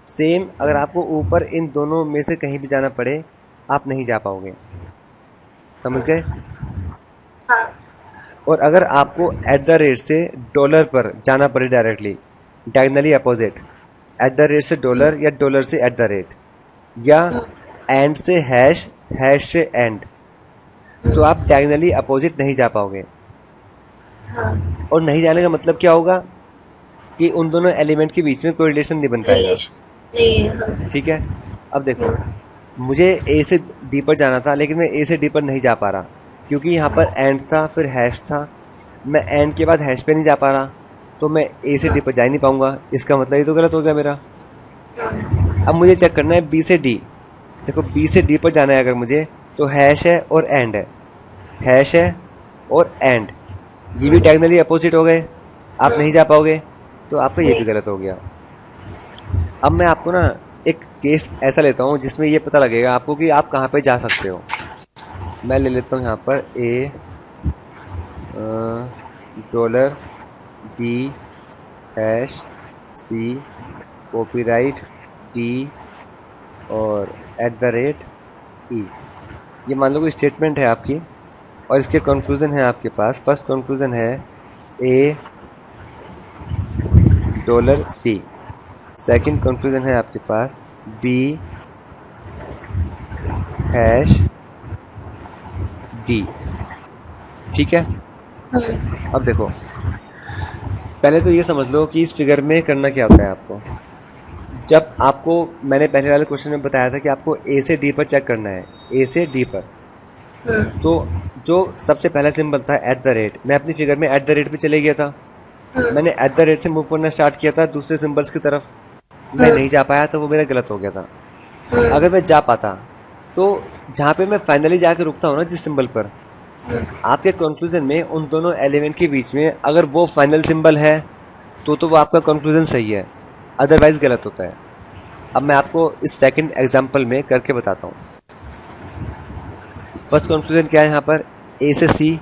Same अगर आपको ऊपर इन दोनों में से कहीं भी जाना पड़े आप नहीं जा पाओगे, समझ गए। हाँ। और अगर आपको एट द रेट से डॉलर पर जाना पड़े directly, diagonally opposite, at the rate से डॉलर या डॉलर से एट द रेट, या एंड से हैश, हैश से एंड, तो आप डायगनली अपोजिट नहीं जा पाओगे। हाँ। और नहीं जाने का मतलब क्या होगा कि उन दोनों एलिमेंट के बीच में कोई रिलेशन नहीं बन पाएगा। रिलेशन नहीं है। हाँ। ठीक है। अब देखो, मुझे ए से डी पर जाना था लेकिन मैं ए से डी पर नहीं जा पा रहा क्योंकि यहाँ पर एंड था फिर हैश था। मैं एंड के बाद हैश पे नहीं जा पा रहा तो मैं ए से डी पर जा ही नहीं पाऊंगा। इसका मतलब ये तो गलत हो गया मेरा। अब मुझे चेक करना है बी से डी। देखो बी से डी पर जाना है अगर मुझे तो हैश है और एंड है, हैश है और एंड, ये भी डायगोनली अपोजिट हो गए, आप नहीं जा पाओगे, तो आपका ये भी गलत हो गया। अब मैं आपको ना एक केस ऐसा लेता हूँ जिसमें ये पता लगेगा आपको कि आप कहाँ पे जा सकते हो। मैं ले लेता हूँ यहाँ पर A dollar B hash C copyright D और एट द रेट ई। ये मान लो कोई स्टेटमेंट है आपकी और इसके कंक्लूजन है आपके पास। फर्स्ट कंक्लूजन है A dollar C, second conclusion है आपके पास बी हैश डी। ठीक है। अब देखो, पहले तो ये समझ लो कि इस फिगर में करना क्या होता है आपको। जब आपको मैंने पहले वाले क्वेश्चन में बताया था कि आपको ए से डी पर चेक करना है, ए से डी पर, तो जो सबसे पहला सिंबल था एट द रेट, मैं अपनी फिगर में एट द रेट पे चले गया था। मैंने एट द रेट से मूव करना स्टार्ट किया था दूसरे सिंबल्स की तरफ, मैं नहीं जा पाया तो वो मेरा गलत हो गया था। अगर मैं जा पाता तो जहाँ पे मैं फाइनली जाके रुकता हूँ ना जिस सिंबल पर, आपके कंक्लूजन में उन दोनों एलिमेंट के बीच में अगर वो फाइनल सिंबल है तो वो आपका कंक्लूजन सही है, अदरवाइज गलत होता है। अब मैं आपको इस सेकंड एग्जांपल में करके बताता हूँ। फर्स्ट कंक्लूजन क्या है यहाँ पर, ए से सी,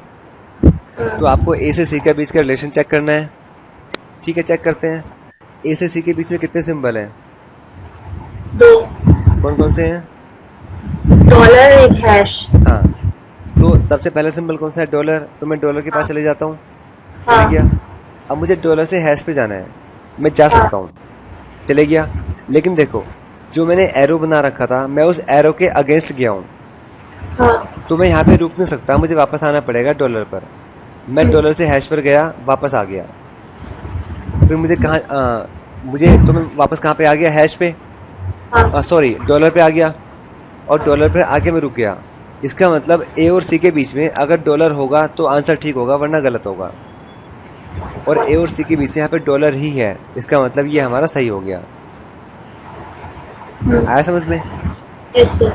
तो आपको ए से सी के बीच का रिलेशन चेक करना है। ठीक है, चेक करते हैं। ए से सी के बीच में कितने सिंबल हैं? दो। कौन कौन से हैं? डॉलर एक हैश। हाँ, तो सबसे पहला सिंबल कौन सा है? डॉलर। तो मैं डॉलर के पास चले जाता हूँ, चले गया। अब मुझे डॉलर से हैश पे जाना है, मैं जा सकता हूँ, चले गया। लेकिन देखो, जो मैंने एरो बना रखा था मैं उस एरो के अगेंस्ट गया हूँ, तो मैं यहाँ पे रुक नहीं सकता, मुझे वापस आना पड़ेगा डॉलर पर। मैं डॉलर से हैश पर गया, वापस आ गया, फिर मुझे कहाँ तो मैं वापस कहाँ पे आ गया? हैश पे, सॉरी डॉलर पे आ गया, और डॉलर पे आके मैं रुक गया। इसका मतलब ए और सी के बीच में अगर डॉलर होगा तो आंसर ठीक होगा वरना गलत होगा, और ए और सी के बीच में यहाँ पे डॉलर ही है, इसका मतलब ये हमारा सही हो गया। आया समझ में? Yes sir.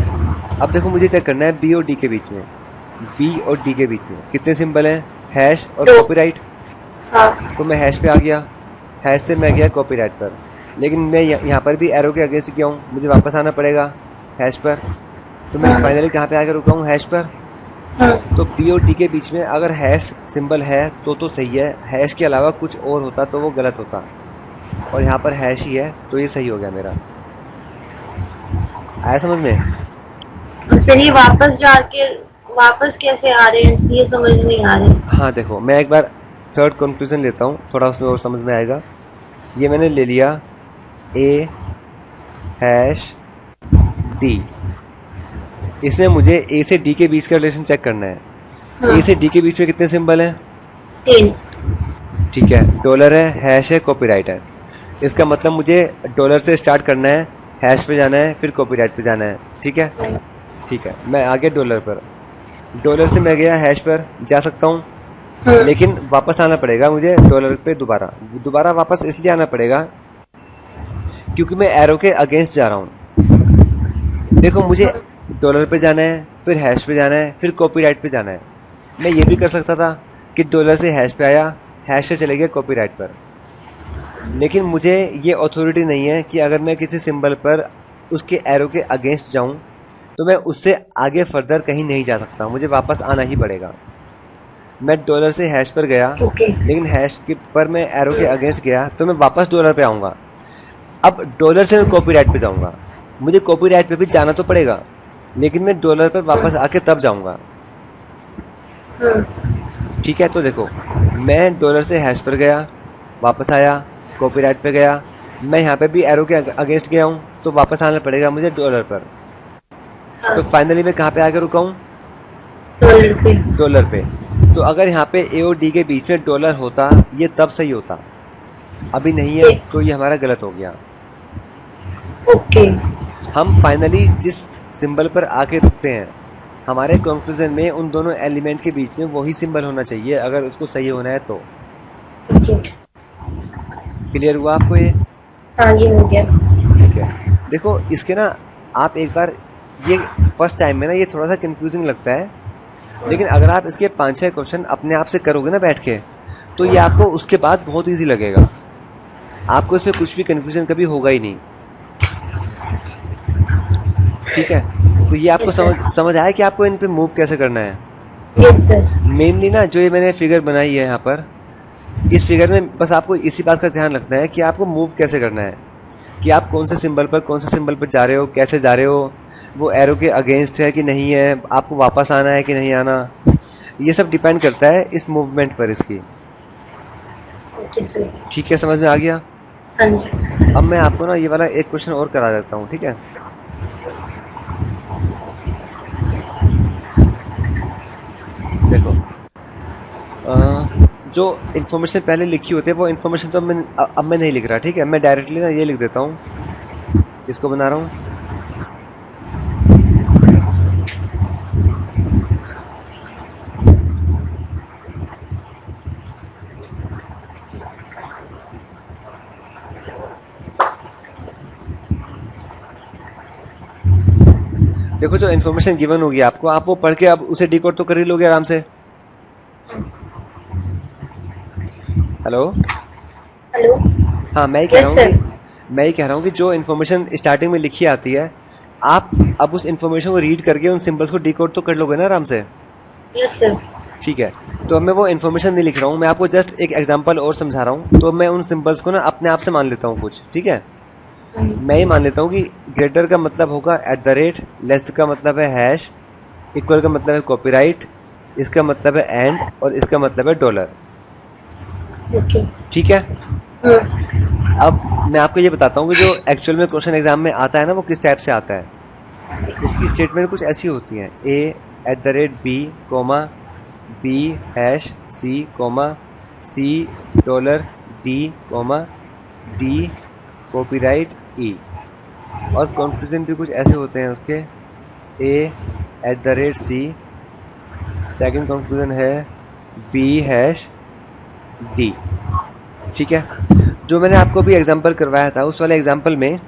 अब देखो, मुझे चेक करना है बी और डी के बीच में, बी और डी के बीच में कितने सिंबल हैं? हैश और कॉपीराइट। तो मैं हैश पे आ गया, हैश से मैं गया कॉपीराइट पर, लेकिन मैं यहाँ पर भी एरो के अगेंस्ट गया हूँ, मुझे वापस आना पड़ेगा हैश पर। तो मैं फाइनली कहाँ पे आकर रुका हूँ? हैश पर। तो बी और डी के बीच में अगर हैश सिंबल है तो सही है, हैश के अलावा कुछ और होता तो वो गलत होता, और यहाँ पर हैश ही है तो ये सही हो गया मेरा। आया समझ में? सर ये वापस जाके वापस कैसे आ रहे हैं ये समझ नहीं आ रहे। हाँ देखो, मैं एक बार थर्ड कंक्लूजन लेता हूँ, थोड़ा उसमें और समझ में आएगा। ये मैंने ले लिया ए हैश डी, इसमें मुझे ए से डी के बीच का रिलेशन चेक करना है। ए से डी के बीच में कितने सिंबल हैं? 3। ठीक है, डॉलर है, हैश है, कॉपीराइट है। इसका मतलब मुझे डॉलर से स्टार्ट करना है, हैश पे जाना है, फिर कॉपीराइट पे जाना है। ठीक है, ठीक है, मैं आ गया डॉलर पर। डॉलर से मैं गया हैश पर, जा सकता हूँ, लेकिन वापस आना पड़ेगा मुझे डॉलर पे दोबारा वापस इसलिए आना पड़ेगा क्योंकि मैं एरो के अगेंस्ट जा रहा हूँ। देखो, मुझे डॉलर पे जाना है, फिर हैश पे जाना है, फिर कॉपीराइट पे जाना है। मैं ये भी कर सकता था कि डॉलर से हैश पे आया, हैश से चले गए कॉपीराइट पर, लेकिन मुझे ये अथॉरिटी नहीं है कि अगर मैं किसी सिंबल पर उसके एरो के अगेंस्ट जाऊं तो मैं उससे आगे फर्दर कहीं नहीं जा सकता, मुझे वापस आना ही पड़ेगा। मैं डॉलर से हैश पर गया, लेकिन हैश के पर मैं एरो के अगेंस्ट गया तो मैं वापस डॉलर पे आऊँगा। अब डॉलर से मैं कॉपीराइट पे जाऊंगा, मुझे कॉपीराइट पे भी जाना तो पड़ेगा, लेकिन मैं डॉलर पर वापस आके तब जाऊंगा। ठीक है, तो देखो मैं डॉलर से हैश पर गया, वापस आया, कॉपीराइट पे गया, मैं यहाँ पे भी एरो के अगेंस्ट गया हूँ, तो वापस आना पड़ेगा मुझे डॉलर पर। तो फाइनली मैं कहाँ पे आके रुका हूँ? डॉलर पे। तो अगर यहाँ पे ए और डी के बीच में डॉलर होता, ये तब सही होता, अभी नहीं है, तो ये हमारा गलत हो गया। ओके। हम फाइनली जिस सिंबल पर आके रुकते हैं, हमारे कंक्लूजन में उन दोनों एलिमेंट के बीच में वही सिंबल होना चाहिए, अगर उसको सही होना है तो। ओके। क्लियर हुआ आपको ये? हाँ, ये हो गया। ठीक है, देखो इसके ना आप एक बार, ये फर्स्ट टाइम में ना ये थोड़ा सा कंफ्यूजिंग लगता है, लेकिन अगर आप इसके 5-6 क्वेश्चन अपने आप से करोगे ना बैठ के, तो ये आपको उसके बाद बहुत इजी लगेगा, आपको इसमें कुछ भी कंफ्यूजन कभी होगा ही नहीं। ठीक है, तो ये आपको समझ आया कि आपको इन पे मूव कैसे करना है? Yes sir. मेनली ना जो ये मैंने फिगर बनाई है यहाँ पर, इस फिगर में बस आपको इसी बात का ध्यान रखना है कि आपको मूव कैसे करना है, कि आप कौन से सिंबल पर जा रहे हो, कैसे जा रहे हो, वो एरो के अगेंस्ट है कि नहीं है, आपको वापस आना है कि नहीं आना, ये सब डिपेंड करता है इस मूवमेंट पर इसकी। ठीक है, समझ में आ गया? हाँ जी। अब मैं आपको ना ये वाला एक क्वेश्चन और करा देता हूँ, ठीक है? देखो जो इन्फॉर्मेशन पहले लिखी होती है वो इन्फॉर्मेशन तो अब मैं नहीं लिख रहा, ठीक है? मैं डायरेक्टली ना ये लिख देता हूँ, इसको बना रहा हूँ। देखो जो इन्फॉर्मेशन गिवन होगी आपको, आप वो पढ़ के अब उसे डिकोड तो कर ही लोगे आराम से। Hello hello. हाँ, मैं ही कह रहा हूँ कि जो इन्फॉर्मेशन स्टार्टिंग में लिखी आती है, आप अब उस इन्फॉर्मेशन को रीड करके उन सिंबल्स को डिकोड तो कर लोगे ना आराम से? Yes sir. ठीक है, तो अब मैं वो इन्फॉर्मेशन नहीं लिख रहा हूँ, मैं आपको जस्ट एक एग्जांपल और समझा रहा हूँ, तो मैं उन सिंबल्स को ना अपने आप से मान लेता हूँ कुछ, ठीक है? मैं ही मान लेता हूँ कि ग्रेटर का मतलब होगा @, लेस का मतलब है हैश, इक्वल का मतलब है कॉपीराइट, इसका मतलब है एंड, और इसका मतलब है डॉलर। ठीक है, अब मैं आपको ये बताता हूँ कि जो एक्चुअल में क्वेश्चन एग्जाम में आता है ना, वो किस टाइप से आता है। उसकी स्टेटमेंट कुछ ऐसी होती है, A @B, B hash C, C $D, D copyright E, और कंफ्यूजन भी कुछ ऐसे होते हैं उसके, A@C, सेकंड कंफ्यूजन है B हैश D। ठीक है, जो मैंने आपको भी एग्जांपल करवाया था, उस वाले एग्जांपल में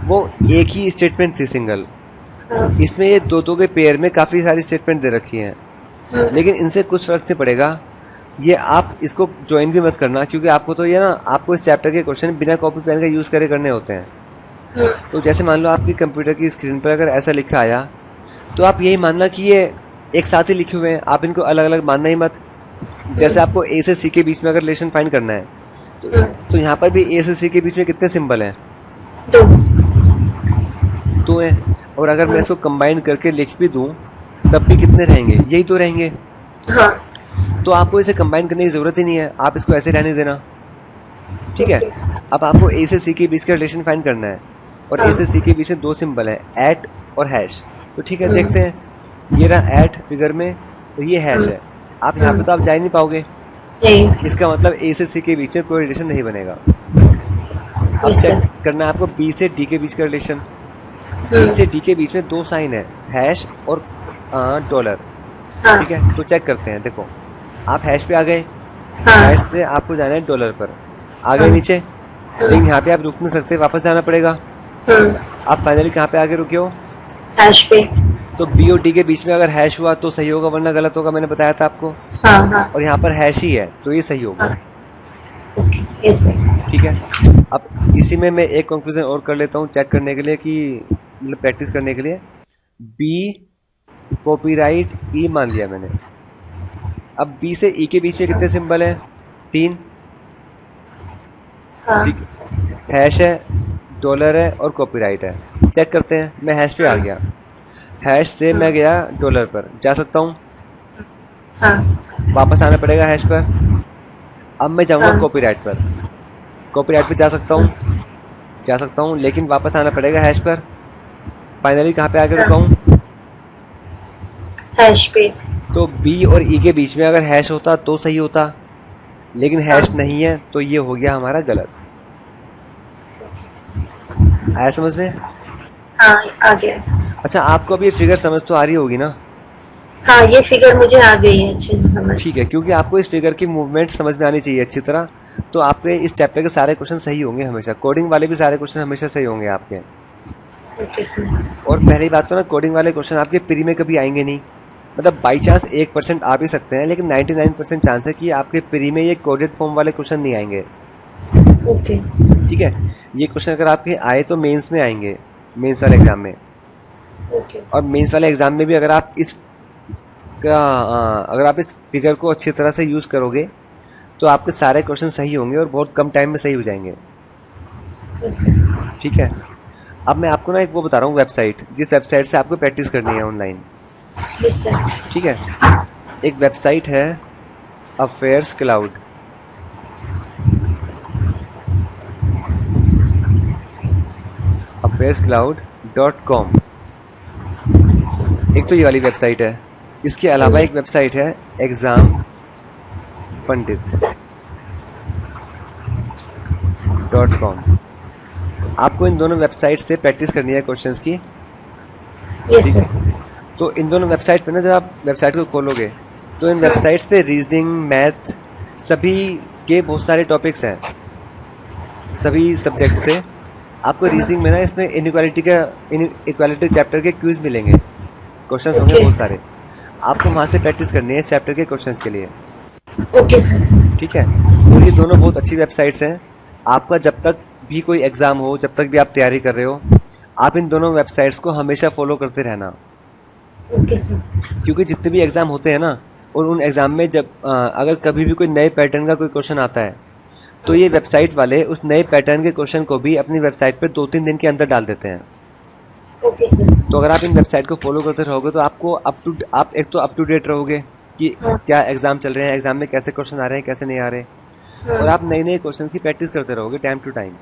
वो एक ही स्टेटमेंट थी सिंगल, इसमें ये दो के पेयर में काफ़ी सारी स्टेटमेंट दे रखी हैं, लेकिन इनसे कुछ फर्क नहीं पड़ेगा। ये आप इसको ज्वाइन भी मत करना, क्योंकि आपको तो ये ना, आपको इस चैप्टर के क्वेश्चन बिना कॉपी पेन का यूज़ करने होते हैं। तो जैसे मान लो आपकी कंप्यूटर की स्क्रीन पर अगर ऐसा लिखा आया, तो आप यही मानना कि ये एक साथ ही लिखे हुए हैं, आप इनको अलग अलग मानना ही मत। जैसे आपको ए से सी के बीच में अगर रिलेशन फाइंड करना है, तो यहाँ पर भी ए से सी के बीच में कितने सिंबल हैं? 2 हैं। और अगर मैं इसको कंबाइन करके लिख भी दूं, तब भी कितने रहेंगे? यही तो रहेंगे। हाँ। तो आपको इसे कंबाइन करने की जरूरत ही नहीं है, आप इसको ऐसे रहने देना। ठीक है, अब आपको ए से सी के बीच का रिलेशन फाइंड करना है, और ए से सी के बीच में 2 सिंबल है, @ और हैश। तो ठीक है, देखते हैं, ये रहा @ फिगर में, तो ये हैश है। आप यहाँ पे तो आप जा ही नहीं पाओगे, इसका मतलब ए से सी के बीच में कोई रिलेशन नहीं बनेगा। अब चेक करना है आपको बी से डी के बीच का रिलेशन। बी से डी के बीच में 2 साइन है, हैश और डॉलर। ठीक है, तो चेक करते हैं। देखो आप हैश पे आ गए, हैश से आपको जाना है डॉलर पर, आ गए नीचे, लेकिन यहाँ पे आप रुक नहीं सकते, वापस जाना पड़ेगा। आप फाइनली कहाँ पे आगे रुके हो? हैश पे। तो बी और डी के बीच में अगर हैश हुआ तो सही होगा, वरना गलत होगा, मैंने बताया था आपको। और यहाँ पर हैश ही है, तो ये सही होगा। ठीक है, अब इसी में मैं एक कंक्लूजन और कर लेता हूँ, चेक करने के लिए कि मतलब प्रैक्टिस करने के लिए। बी कॉपीराइट ई मान लिया मैंने। अब बी से ई के बीच में कितने सिंबल हैं? 3। हैश है, डॉलर है और कॉपीराइट है। चेक करते हैं। मैं हैश पे आ गया, हैश से मैं गया डॉलर पर, जा सकता हूँ। हाँ वापस आना पड़ेगा हैश पर। अब मैं जाऊँगा हाँ कॉपीराइट पर, कॉपीराइट पे जा सकता हूँ, लेकिन वापस आना पड़ेगा हैश पर। फाइनली कहाँ पे आके हाँ। रुका हूँ? हैश पे। तो बी और ई के बीच में अगर हैश होता तो सही होता, लेकिन हैश हाँ नहीं है, तो ये हो गया हमारा गलत। आया समझ में? हाँ आ गया। अच्छा, आपको अब ये फिगर समझ तो आ रही होगी ना? हाँ ये फिगर मुझे आ गई है अच्छे से समझ। ठीक है, क्योंकि आपको इस फिगर की मूवमेंट समझ में आनी चाहिए अच्छी तरह। तो आपके इस चैप्टर के सारे क्वेश्चन सही होंगे हमेशा, कोडिंग वाले भी सारे क्वेश्चन हमेशा सही होंगे आपके। Okay sir. और पहली बात तो ना, कोडिंग वाले क्वेश्चन आपके प्री में कभी आएंगे नहीं। मतलब बाई चांस 1% आ भी सकते हैं, लेकिन 99% चांस है कि आपके प्री में ये कोडेड फॉर्म वाले क्वेश्चन नहीं आएंगे। ओके। ठीक है, ये क्वेश्चन अगर आपके आए तो मेंस में आएंगे, मेंस वाले एग्जाम में। ओके। और मेंस वाले एग्जाम में भी अगर आप इस फिगर को अच्छी तरह से यूज करोगे तो आपके सारे क्वेश्चन सही होंगे और बहुत कम टाइम में सही हो जाएंगे। Yes sir. ठीक है, अब मैं आपको ना एक वो बता रहा हूँ वेबसाइट, जिस वेबसाइट से आपको प्रैक्टिस करनी है ऑनलाइन। Yes sir. ठीक है, एक वेबसाइट है अफेयर्स क्लाउड। affairscloud.com। एक तो ये वाली वेबसाइट है। इसके अलावा एक वेबसाइट है एग्जाम पंडित .com। आपको इन दोनों वेबसाइट से प्रैक्टिस करनी है क्वेश्चंस की। यस ठीक सर। है, तो इन दोनों वेबसाइट पे ना, जब आप वेबसाइट को खोलोगे तो इन वेबसाइट्स पे रीजनिंग, मैथ, सभी के बहुत सारे टॉपिक्स हैं, सभी सब्जेक्ट से। आपको रीजनिंग में ना, इसमें इनइक्वालिटी चैप्टर के क्विज मिलेंगे, क्वेश्चंस होंगे ओके। बहुत सारे। आपको वहां से प्रैक्टिस करनी है इस चैप्टर के क्वेश्चंस के लिए। Okay sir. ठीक है, तो ये दोनों बहुत अच्छी वेबसाइट्स हैं। आपका जब तक भी कोई एग्जाम हो, जब तक भी आप तैयारी कर रहे हो, आप इन दोनों वेबसाइट्स को हमेशा फॉलो करते रहना। Okay sir. क्योंकि जितने भी एग्जाम होते हैं ना, और उन एग्जाम में जब अगर कभी भी कोई नए पैटर्न का कोई क्वेश्चन आता है, तो ये वेबसाइट वाले उस नए पैटर्न के क्वेश्चन को भी अपनी वेबसाइट पे 2-3 दिन के अंदर डाल देते हैं। Okay sir. तो अगर आप इन वेबसाइट को फॉलो करते रहोगे तो आपको आप एक तो अप टू डेट रहोगे कि हाँ क्या एग्जाम चल रहे हैं, एग्जाम में कैसे क्वेश्चन आ रहे हैं, कैसे नहीं आ रहे। और हाँ। आप नए नए क्वेश्चन की प्रैक्टिस करते रहोगे time to time.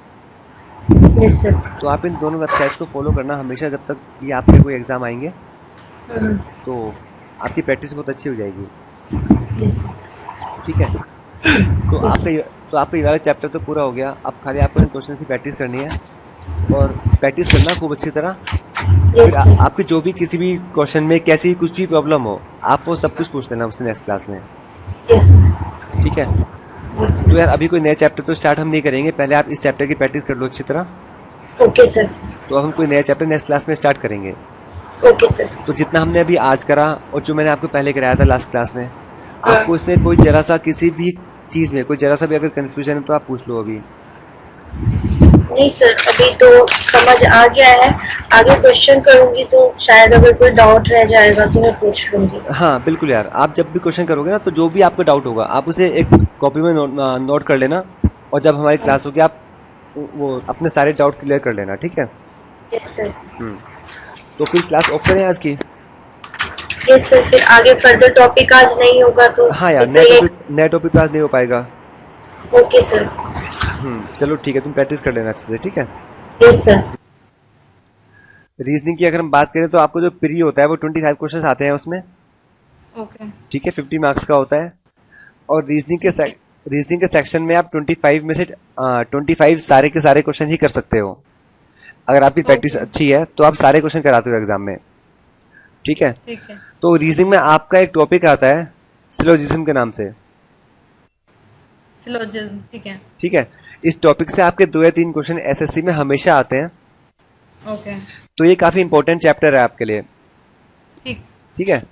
Yes sir. तो आप इन दोनों वेबसाइट्स को फॉलो करना हमेशा, जब तक ये आपके कोई एग्जाम आएंगे हाँ। तो आपकी प्रैक्टिस बहुत अच्छी हो जाएगी। Yes sir. ठीक है, तो यस सर। आपका ये वाला चैप्टर तो पूरा हो गया। अब खाली आपको इन क्वेश्चन की प्रैक्टिस करनी है, और प्रैक्टिस करना खूब अच्छी तरह। फिर यस सर। आपकी जो भी किसी भी क्वेश्चन में कैसी कुछ भी प्रॉब्लम हो, आप वो सब कुछ पूछ लेना मुझसे नेक्स्ट क्लास में। Yes sir. ठीक है, यस तो यार सर। अभी कोई नया चैप्टर तो स्टार्ट हम नहीं करेंगे, पहले आप इस चैप्टर की प्रैक्टिस कर लो अच्छी तरह। Okay sir. तो अब हम कोई नया चैप्टर नेक्स्ट क्लास में स्टार्ट करेंगे। Okay sir. तो जितना हमने अभी आज करा और जो मैंने आपको पहले कराया था लास्ट क्लास में, हाँ। आपको इसमें कोई जरा सा किसी भी चीज में कोई जरा सा भी अगर कंफ्यूजन है तो आप पूछ लो अभी। नहीं सर अभी तो समझ आ गया है। आगे क्वेश्चन करूंगी तो शायद अगर कोई डाउट रह जाएगा तो मैं पूछ लूंगी। हाँ बिल्कुल यार, आप जब भी क्वेश्चन करोगे ना, तो जो भी आपको डाउट होगा आप उसे एक कॉपी में नोट कर लेना, और जब हमारी क्लास होगी आप वो अपने सारे डाउट क्लियर कर लेना। ठीक है। Yes sir. तो फिर क्लास ऑफ करें आज की? यस सर फिर आगे फर्दर टॉपिक आज नहीं होगा तो हाँ यार, फिर तो ये। नया टॉपिक तो आज नहीं हो पाएगा। Okay sir. चलो ठीक है, तुम प्रैक्टिस कर लेना अच्छे से। ठीक है, यस सर। रीजनिंग की अगर हम बात करें तो आपको जो प्री होता है वो 25 क्वेश्चन आते हैं उसमें। ओके। ठीक है, 50 मार्क्स का होता है। और रीजनिंग के सेक्शन में आप 25 में से 25 सारे के सारे क्वेश्चन ही कर सकते हो। अगर आपकी प्रैक्टिस अच्छी है तो आप सारे क्वेश्चन कराते हो एग्जाम में। ठीक है, ठीक है। तो रीजनिंग में आपका एक टॉपिक आता है सिलोजिज्म के नाम से। सिलोजिज्म। ठीक है। ठीक है, इस टॉपिक से आपके 2 या 3 क्वेश्चन एसएससी में हमेशा आते हैं। ओके। तो ये काफी इंपॉर्टेंट चैप्टर है आपके लिए। ठीक। ठीक है,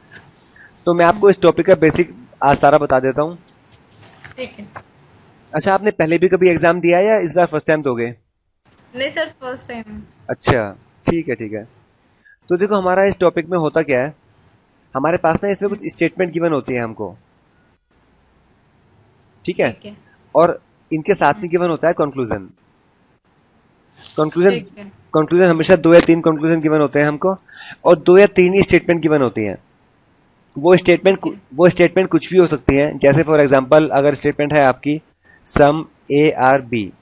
तो मैं आपको इस टॉपिक का बेसिक आज सारा बता देता हूँ। ठीक है। अच्छा, आपने पहले भी कभी एग्जाम दिया है या इस बार फर्स्ट टाइम दोगे? नहीं सर फर्स्ट टाइम। अच्छा, ठीक है ठीक है। तो देखो, हमारा इस टॉपिक में होता क्या है, हमारे पास ना इसमें कुछ स्टेटमेंट गिवन होती है हमको। ठीक है, ठीक है। और इनके साथ में गिवन होता है कंक्लूजन। कंक्लूजन ठीक है। कंक्लूजन हमेशा 2 या 3 कंक्लूजन गिवन होते हैं हमको, और 2 या 3 ही स्टेटमेंट गिवन होती हैं। वो स्टेटमेंट ठीक है। वो स्टेटमेंट कुछ भी हो सकती हैं। जैसे फॉर एग्जांपल अगर स्टेटमेंट है आपकी सम ए आर बी,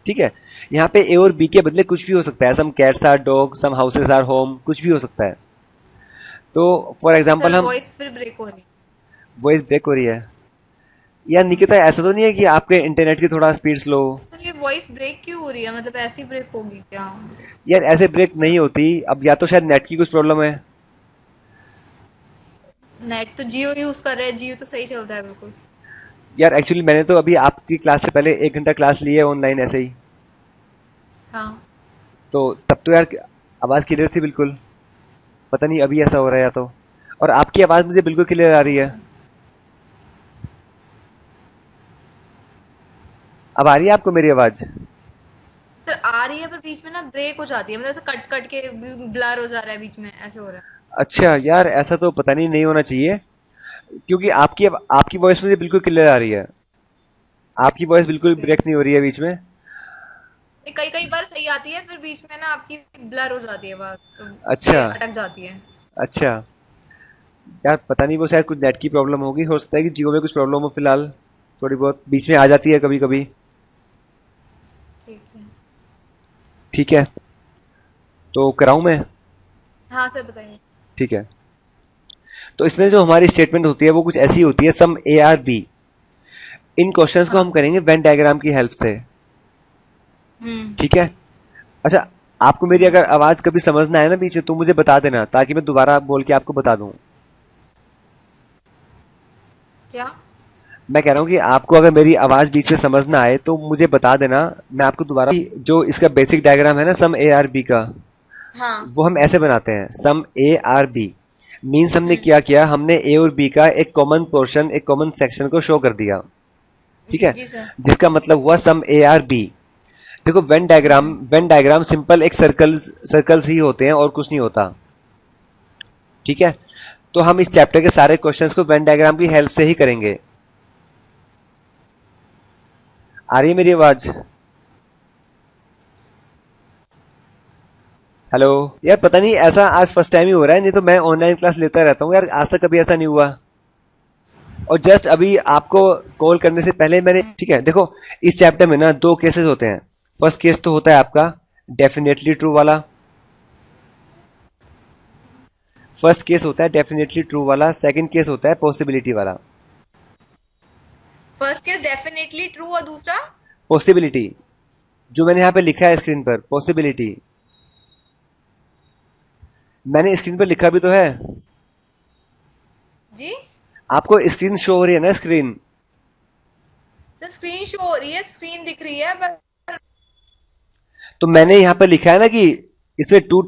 ठीक है, यहाँ पे ए और बी के बदले कुछ भी हो सकता है। Some cats are dog, some houses are home, कुछ भी हो सकता है। तो फॉर एग्जांपल सर हम, वॉइस फिर ब्रेक हो रही। वॉइस ब्रेक हो रही है यार निकिता, ऐसा तो नहीं है कि आपके इंटरनेट की थोड़ा स्पीड स्लो हो? सर ये वॉइस ब्रेक क्यों हो रही है, मतलब ऐसी ब्रेक होगी क्या? यार ऐसे ब्रेक नहीं होती, अब या तो शायद नेट की कुछ प्रॉब्लम है। नेट तो जियो यूज कर रहे हैं, जियो तो सही चलता है बिल्कुल। यार एक्चुअली मैंने तो अभी आपकी क्लास से पहले 1 घंटा क्लास ली है ऑनलाइन ऐसे ही, हाँ। तो तब तो यार आवाज़ क्लियर थी बिल्कुल। पता नहीं अभी ऐसा हो रहा है या तो, और आपकी आवाज़ मुझे बिल्कुल क्लियर आ रही है। अब आ रही है आपको मेरी आवाज़? सर आ रही है पर बीच में ना ब्रेक हो जाती है, मतलब ऐसे कट कट के ब्लर हो जा रहा है, बीच में ऐसे हो रहा है। अच्छा यार ऐसा तो पता नहीं, नहीं होना चाहिए, क्योंकि आपकी वॉइस मुझे बिल्कुल क्लियर आ रही है। आपकी वॉइस बिल्कुल ओके। ब्रेक नहीं हो रही है बीच में। कई कई बार सही आती है, फिर बीच में ना आपकी ब्लर हो जाती है बात, तो अच्छा। ये अटक जाती है। अच्छा यार पता नहीं, वो शायद कुछ नेट की प्रॉब्लम होगी, हो सकता है कि जियो में कुछ प्रॉब्लम हो फिलहाल, थोड़ी बहुत बीच में आ जाती है कभी कभी। ठीक है। ठीक है, तो कराऊं मैं? हाँ सर बताइए। ठीक है, तो इसमें जो हमारी स्टेटमेंट होती है वो कुछ ऐसी होती है, सम ए आर बी। इन क्वेश्चंस को हम हाँ। करेंगे वेन डायग्राम की हेल्प से। हम्म। ठीक है। अच्छा, आपको मेरी अगर आवाज कभी समझ ना आए ना बीच में, तो मुझे बता देना ताकि मैं दोबारा बोल के आपको बता दूं। क्या? मैं कह रहा हूँ कि आपको अगर मेरी आवाज बीच में समझ ना आए तो मुझे बता देना, मैं आपको दोबारा, जो इसका बेसिक डायग्राम है ना सम ए आर बी का, हाँ। वो हम ऐसे बनाते हैं, सम ए आर बी मीन्स हमने हम्म। क्या किया, हमने ए और बी का एक कॉमन पोर्शन, एक कॉमन सेक्शन को शो कर दिया। ठीक है, जी सर। जिसका मतलब हुआ सम ए आर बी। देखो हम्म। वेन डायग्राम सिंपल एक सर्कल्स ही होते हैं और कुछ नहीं होता। ठीक है, तो हम इस चैप्टर के सारे क्वेश्चंस को वेन डायग्राम की हेल्प से ही करेंगे। आ रही है मेरी आवाज? हेलो। यार पता नहीं ऐसा आज फर्स्ट टाइम ही हो रहा है, नहीं तो मैं ऑनलाइन क्लास लेता रहता हूँ यार, आज तक कभी ऐसा नहीं हुआ। और जस्ट अभी आपको कॉल करने से पहले मैंने, ठीक है देखो, इस चैप्टर में ना 2 केसेस होते हैं। फर्स्ट केस तो होता है आपका डेफिनेटली ट्रू वाला, फर्स्ट केस होता है डेफिनेटली ट्रू वाला, सेकंड केस होता है पॉसिबिलिटी वाला। फर्स्ट केस डेफिनेटली ट्रू और दूसरा? पॉसिबिलिटी, जो मैंने यहाँ पे लिखा है स्क्रीन पर, पॉसिबिलिटी मैंने स्क्रीन पर लिखा भी तो है। जी। आपको स्क्रीन शो हो रही है ना, स्क्रीन? सर स्क्रीन शो हो रही है, स्क्रीन दिख रही है, बस। तो मैंने यहाँ पर लिखा है ना कि इसमें 2